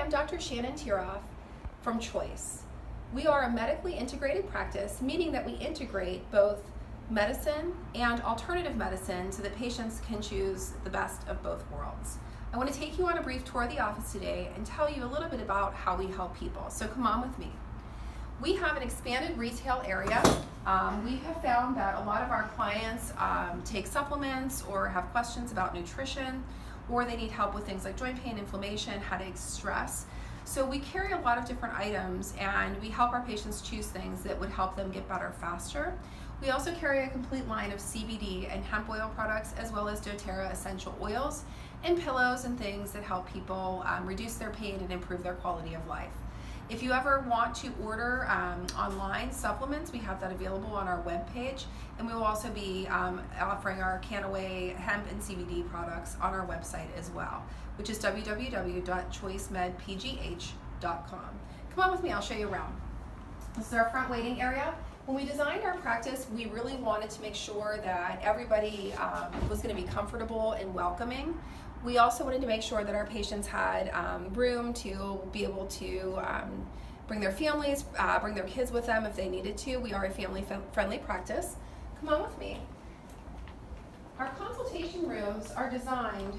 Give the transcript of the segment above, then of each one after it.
I'm Dr. Shannon Tiroff from Choice. We are a medically integrated practice, meaning that we integrate both medicine and alternative medicine so that patients can choose the best of both worlds. I want to take you on a brief tour of the office today and tell you a little bit about how we help people. So come on with me. We have an expanded retail area. We have found that a lot of our clients take supplements or have questions about nutrition, or they need help with things like joint pain, inflammation, headaches, stress. So we carry a lot of different items and we help our patients choose things that would help them get better faster. We also carry a complete line of CBD and hemp oil products, as well as doTERRA essential oils and pillows and things that help people reduce their pain and improve their quality of life. If you ever want to order online supplements, we have that available on our webpage, and we will also be offering our Canaway hemp and CBD products on our website as well, which is www.choicemedpgh.com. Come on with me, I'll show you around. This is our front waiting area. When we designed our practice, we really wanted to make sure that everybody was going to be comfortable and welcoming. We also wanted to make sure that our patients had room to be able to bring their families, bring their kids with them if they needed to. We are a family-friendly practice. Come on with me. Our consultation rooms are designed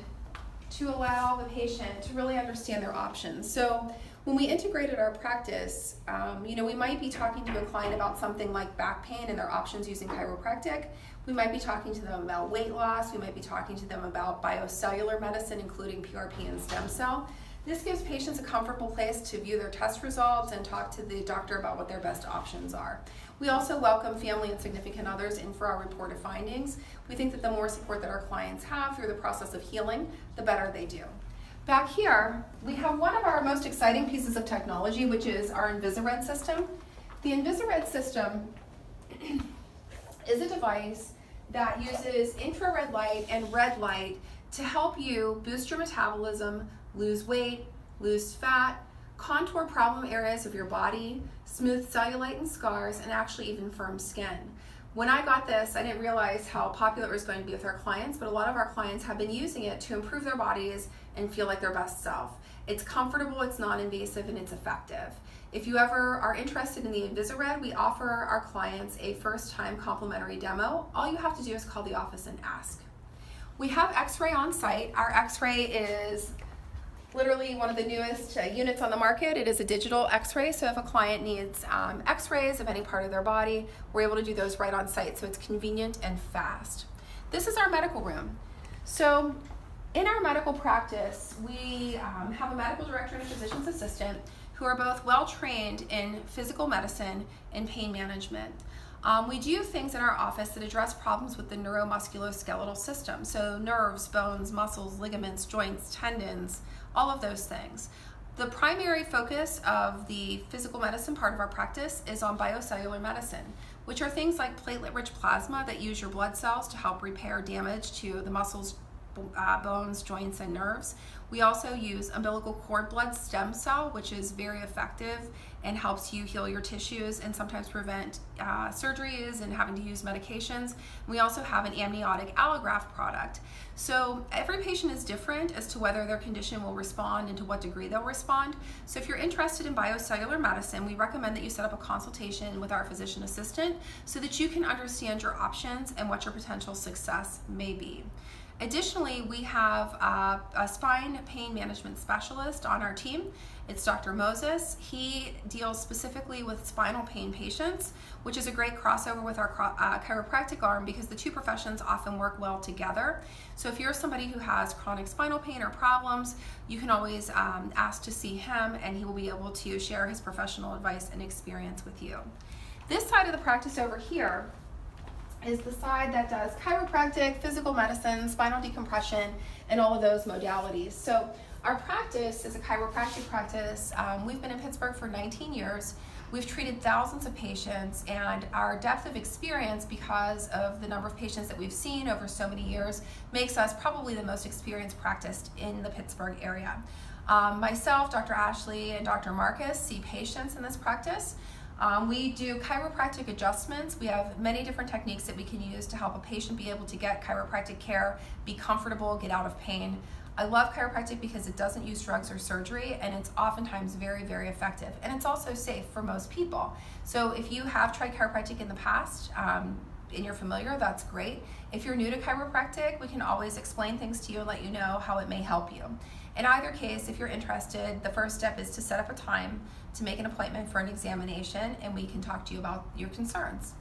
to allow the patient to really understand their options. So when we integrated our practice, we might be talking to a client about something like back pain and their options using chiropractic. We might be talking to them about weight loss. We might be talking to them about biocellular medicine, including PRP and stem cell. This gives patients a comfortable place to view their test results and talk to the doctor about what their best options are. We also welcome family and significant others in for our reported findings. We think that the more support that our clients have through the process of healing, the better they do. Back here, we have one of our most exciting pieces of technology, which is our Invisired system. The Invisired system is a device that uses infrared light and red light to help you boost your metabolism, lose weight, lose fat, contour problem areas of your body, smooth cellulite and scars, and actually even firm skin. When I got this, I didn't realize how popular it was going to be with our clients, but a lot of our clients have been using it to improve their bodies and feel like their best self. It's comfortable, it's non-invasive, and it's effective. If you ever are interested in the Invisired, we offer our clients a first-time complimentary demo. All you have to do is call the office and ask. We have X-ray on site. Our X-ray is literally one of the newest units on the market. It is a digital X-ray, so if a client needs X-rays of any part of their body, we're able to do those right on site, so it's convenient and fast. This is our medical room. So in our medical practice, we have a medical director and a physician's assistant who are both well-trained in physical medicine and pain management. We do things in our office that address problems with the neuromusculoskeletal system, so nerves, bones, muscles, ligaments, joints, tendons, all of those things. The primary focus of the physical medicine part of our practice is on biocellular medicine, which are things like platelet-rich plasma that use your blood cells to help repair damage to the muscles, bones, joints, and nerves. We also use umbilical cord blood stem cell, which is very effective and helps you heal your tissues and sometimes prevent surgeries and having to use medications. We also have an amniotic allograft product. So every patient is different as to whether their condition will respond and to what degree they'll respond. So if you're interested in biocellular medicine, we recommend that you set up a consultation with our physician assistant so that you can understand your options and what your potential success may be. Additionally, we have a spine pain management specialist on our team. It's Dr. Moses. He deals specifically with spinal pain patients, which is a great crossover with our chiropractic arm because the two professions often work well together. So if you're somebody who has chronic spinal pain or problems, you can always ask to see him, and he will be able to share his professional advice and experience with you. This side of the practice over here is the side that does chiropractic, physical medicine, spinal decompression, and all of those modalities. So our practice is a chiropractic practice. We've been in Pittsburgh for 19 years. We've treated thousands of patients, and our depth of experience, because of the number of patients that we've seen over so many years, makes us probably the most experienced practice in the Pittsburgh area. Myself, Dr. Ashley, and Dr. Marcus see patients in this practice. We do chiropractic adjustments. We have many different techniques that we can use to help a patient be able to get chiropractic care, be comfortable, get out of pain. I love chiropractic because it doesn't use drugs or surgery, and it's oftentimes very, very effective. And it's also safe for most people. So if you have tried chiropractic in the past, and you're familiar, that's great. If you're new to chiropractic, we can always explain things to you and let you know how it may help you. In either case, if you're interested, the first step is to set up a time to make an appointment for an examination, and we can talk to you about your concerns.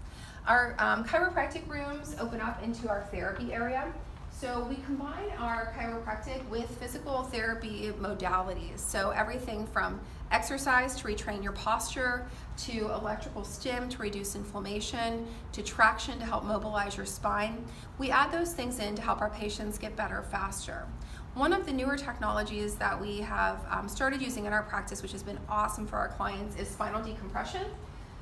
Our chiropractic rooms open up into our therapy area. So we combine our chiropractic with physical therapy modalities. So everything from exercise to retrain your posture, to electrical stim to reduce inflammation, to traction to help mobilize your spine. We add those things in to help our patients get better faster. One of the newer technologies that we have started using in our practice, which has been awesome for our clients, is spinal decompression.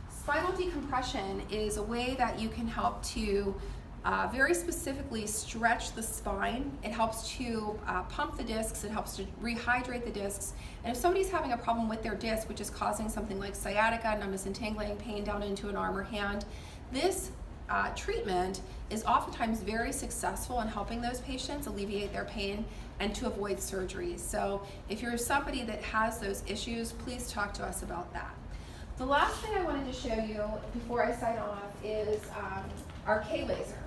Spinal decompression is a way that you can help to very specifically stretch the spine. It helps to pump the discs, it helps to rehydrate the discs. And if somebody's having a problem with their disc, which is causing something like sciatica, numbness and tingling, pain down into an arm or hand, this treatment is oftentimes very successful in helping those patients alleviate their pain and to avoid surgery. So if you're somebody that has those issues, please talk to us about that. The last thing I wanted to show you before I sign off is our K-laser.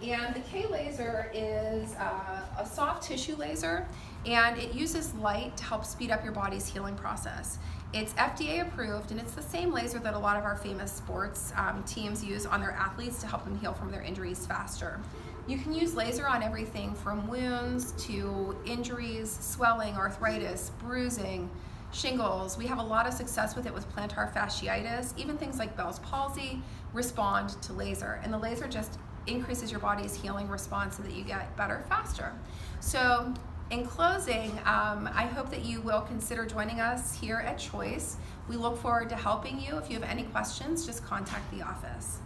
And the K-laser is a soft tissue laser, and it uses light to help speed up your body's healing process. It's FDA approved, and it's the same laser that a lot of our famous sports teams use on their athletes to help them heal from their injuries faster. You can use laser on everything from wounds to injuries, swelling, arthritis, bruising, shingles. We have a lot of success with it with plantar fasciitis. Even things like Bell's palsy respond to laser, and the laser just increases your body's healing response so that you get better faster. So in closing, I hope that you will consider joining us here at Choice. We look forward to helping you. If you have any questions, just contact the office.